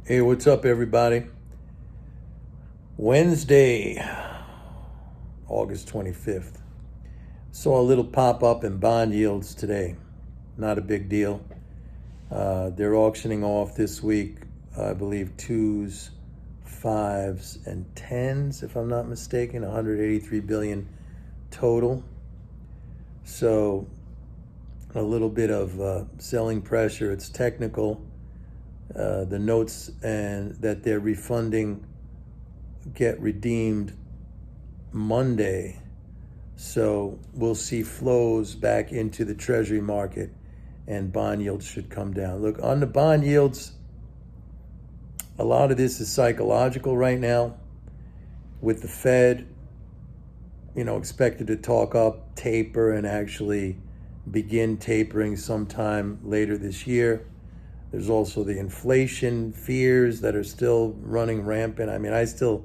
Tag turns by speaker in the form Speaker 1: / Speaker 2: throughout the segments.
Speaker 1: Hey, what's up, everybody? Wednesday, August 25th. Saw a little pop up in bond yields today. Not a big deal. They're auctioning off this week, I believe, twos, fives, and tens, if I'm not mistaken, 183 billion total. So, a little bit of selling pressure. It's technical. The notes and that they're refunding get redeemed Monday. So we'll see flows back into the treasury market and bond yields should come down. Look, on the bond yields, a lot of this is psychological right now with the Fed, expected to talk up, taper, and actually begin tapering sometime later this year. There's also the inflation fears that are still running rampant. I mean, I still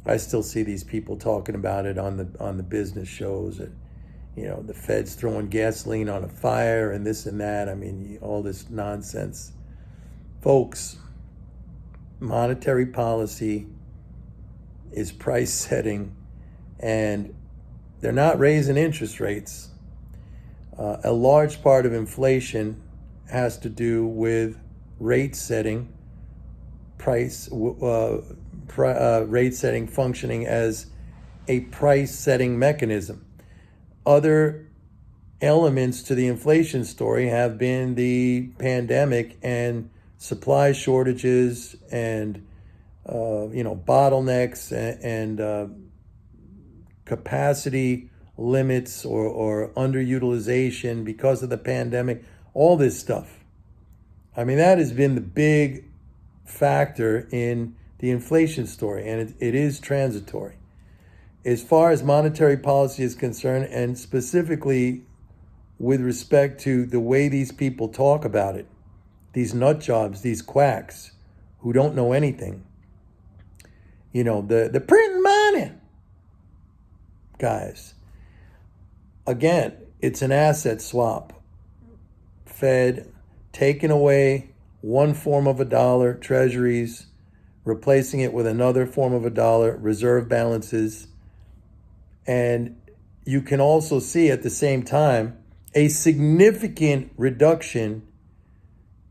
Speaker 1: see these people talking about it on the business shows. And, the Fed's throwing gasoline on a fire and this and that. I mean, all this nonsense. Folks, monetary policy is price setting, and they're not raising interest rates. A large part of inflation has to do with rate setting, rate setting functioning as a price setting mechanism. Other elements to the inflation story have been the pandemic and supply shortages and bottlenecks and capacity limits or underutilization because of the pandemic. All this stuff. I mean, that has been the big factor in the inflation story, and it is transitory. As far as monetary policy is concerned, and specifically with respect to the way these people talk about it, these nut jobs, these quacks who don't know anything, the printing money guys. Again, it's an asset swap. Fed taking away one form of a dollar, treasuries, replacing it with another form of a dollar, reserve balances. And you can also see at the same time a significant reduction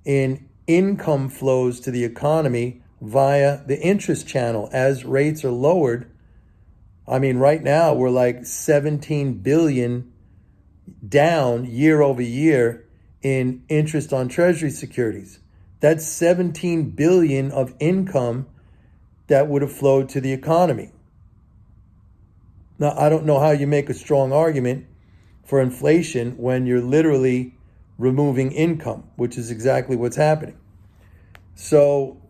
Speaker 1: in income flows to the economy via the interest channel as rates are lowered. I mean, right now we're like 17 billion down year over year in interest on treasury securities. That's 17 billion of income that would have flowed to the economy. Now, I don't know how you make a strong argument for inflation when you're literally removing income, which is exactly what's happening. So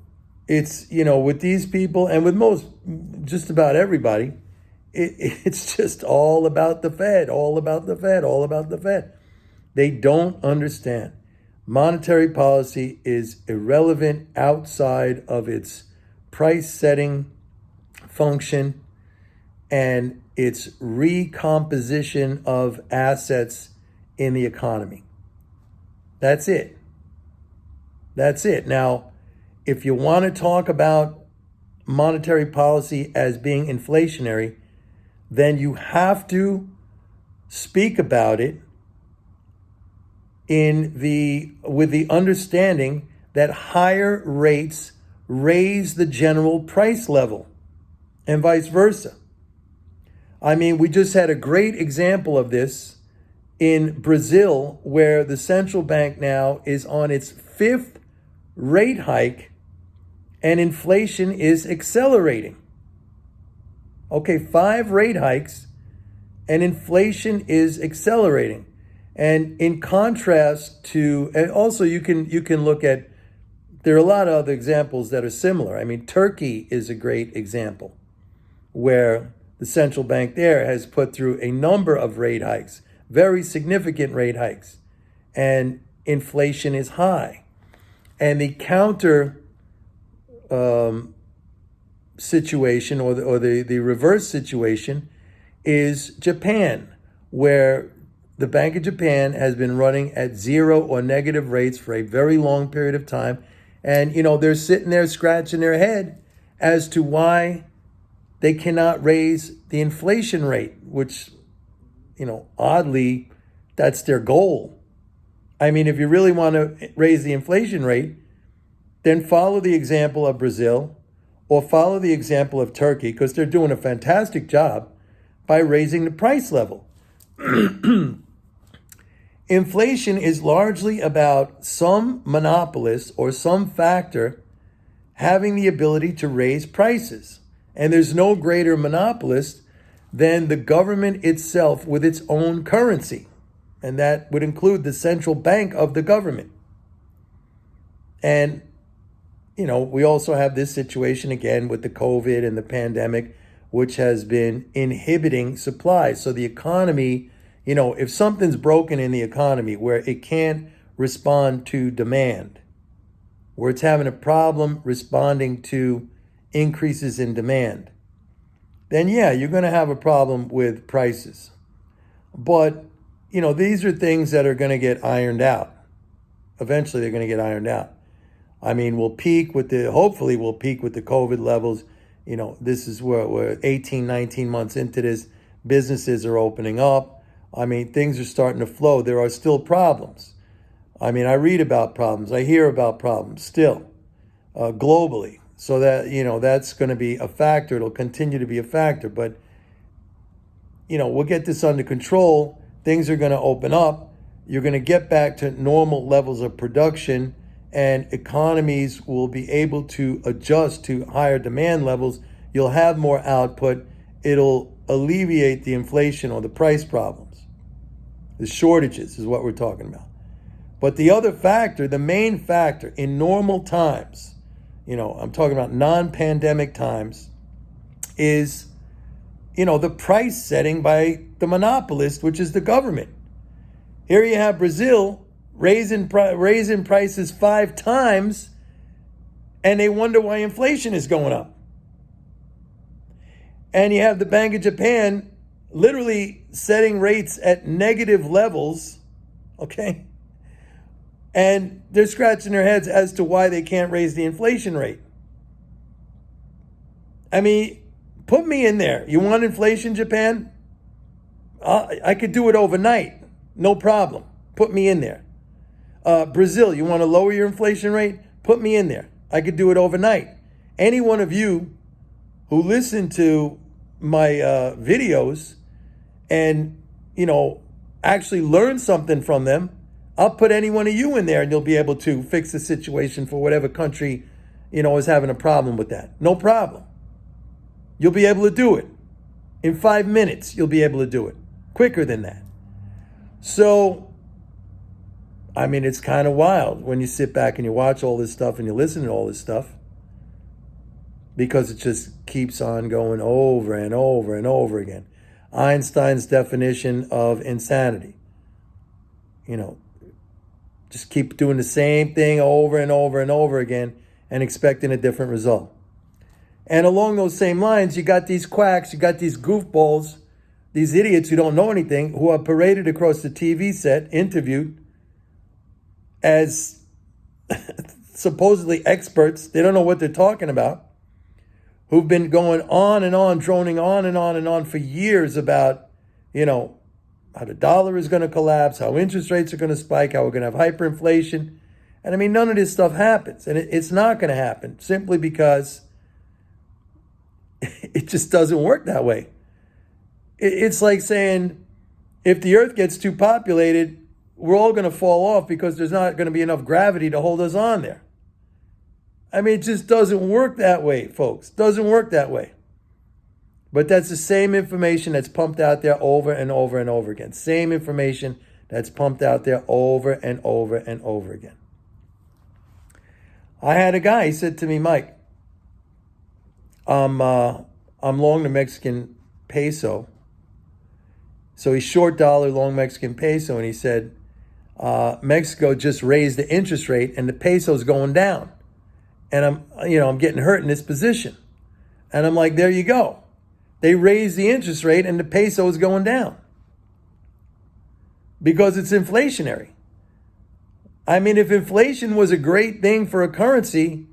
Speaker 1: it's, with these people and with just about everybody, it's just all about the Fed, all about the Fed, all about the Fed. They don't understand. Monetary policy is irrelevant outside of its price setting function and its recomposition of assets in the economy. That's it. That's it. Now, if you want to talk about monetary policy as being inflationary, then you have to speak about it with the understanding that higher rates raise the general price level and vice versa. I mean, we just had a great example of this in Brazil, where the central bank now is on its fifth rate hike and inflation is accelerating. Okay, 5 rate hikes and inflation is accelerating. And in contrast to, and also you can look at, there are a lot of other examples that are similar. I mean, Turkey is a great example where the central bank there has put through a number of rate hikes, very significant rate hikes, and inflation is high. And the counter situation or the reverse situation is Japan, where the Bank of Japan has been running at zero or negative rates for a very long period of time, And, they're sitting there scratching their head as to why they cannot raise the inflation rate, which, oddly, that's their goal. I mean, if you really want to raise the inflation rate, then follow the example of Brazil or follow the example of Turkey, because they're doing a fantastic job by raising the price level. Inflation is largely about some monopolist or some factor having the ability to raise prices. And there's no greater monopolist than the government itself with its own currency. And that would include the central bank of the government. And, we also have this situation again with the COVID and the pandemic, which has been inhibiting supply. So the economy, if something's broken in the economy where it can't respond to demand, where it's having a problem responding to increases in demand, then yeah, you're going to have a problem with prices. But, these are things that are going to get ironed out. Eventually, they're going to get ironed out. I mean, hopefully we'll peak with the COVID levels. This is where we're 18, 19 months into this. Businesses are opening up. I mean, things are starting to flow. There are still problems. I mean, I read about problems. I hear about problems still globally. So that, that's going to be a factor. It'll continue to be a factor. But, we'll get this under control. Things are going to open up. You're going to get back to normal levels of production, and economies will be able to adjust to higher demand levels. You'll have more output. It'll alleviate the inflation or the price problems. The shortages is what we're talking about. But the other factor, the main factor in normal times, I'm talking about non-pandemic times, is, the price setting by the monopolist, which is the government. Here you have Brazil raising prices 5 times, and they wonder why inflation is going up. And you have the Bank of Japan literally setting rates at negative levels, okay? And they're scratching their heads as to why they can't raise the inflation rate. I mean, put me in there. You want inflation, Japan? I could do it overnight. No problem. Put me in there. Brazil, you want to lower your inflation rate? Put me in there. I could do it overnight. Any one of you who listen to my videos and, actually learn something from them, I'll put any one of you in there and you'll be able to fix the situation for whatever country, is having a problem with that. No problem. You'll be able to do it. In 5 minutes, you'll be able to do it. Quicker than that. So, I mean, it's kind of wild when you sit back and you watch all this stuff and you listen to all this stuff, because it just keeps on going over and over and over again. Einstein's definition of insanity. Just keep doing the same thing over and over and over again and expecting a different result. And along those same lines, you got these quacks, you got these goofballs, these idiots who don't know anything, who are paraded across the TV set, interviewed as supposedly experts. They don't know what they're talking about, who've been going on and on, droning on and on and on for years about, how the dollar is going to collapse, how interest rates are going to spike, how we're going to have hyperinflation. And I mean, none of this stuff happens. And it's not going to happen simply because it just doesn't work that way. It's like saying, if the earth gets too populated, we're all going to fall off because there's not going to be enough gravity to hold us on there. I mean, it just doesn't work that way, folks. Doesn't work that way. But that's the same information that's pumped out there over and over and over again. Same information that's pumped out there over and over and over again. I had a guy, he said to me, Mike, I'm long the Mexican peso. So he's short dollar, long Mexican peso. And he said, Mexico just raised the interest rate and the peso's going down. And I'm getting hurt in this position. And I'm like, there you go. They raised the interest rate and the peso is going down because it's inflationary. I mean, if inflation was a great thing for a currency,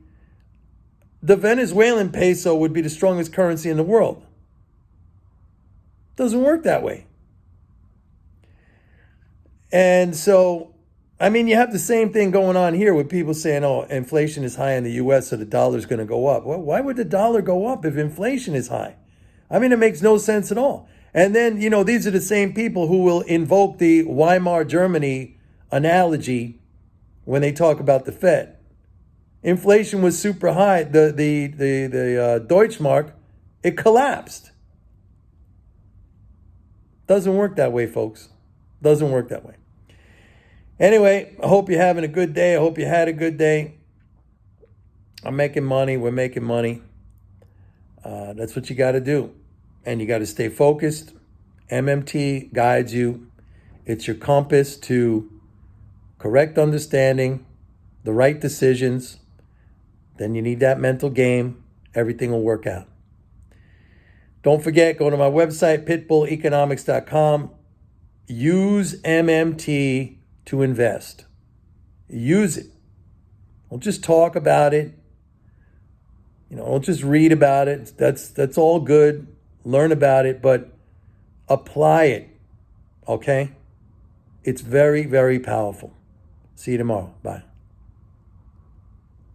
Speaker 1: the Venezuelan peso would be the strongest currency in the world. Doesn't work that way. And so, I mean, you have the same thing going on here with people saying, oh, inflation is high in the US, so the dollar's going to go up. Well, why would the dollar go up if inflation is high? I mean, it makes no sense at all. And then, these are the same people who will invoke the Weimar Germany analogy when they talk about the Fed. Inflation was super high. The Deutschmark, it collapsed. Doesn't work that way, folks. Doesn't work that way. Anyway, I hope you're having a good day. I hope you had a good day. I'm making money. We're making money. That's what you got to do. And you got to stay focused. MMT guides you. It's your compass to correct understanding, the right decisions. Then you need that mental game. Everything will work out. Don't forget, go to my website, pitbulleconomics.com. Use MMT to invest. Use it. Don't just talk about it. Don't just read about it. That's all good. Learn about it, but apply it. Okay? It's very, very powerful. See you tomorrow. Bye.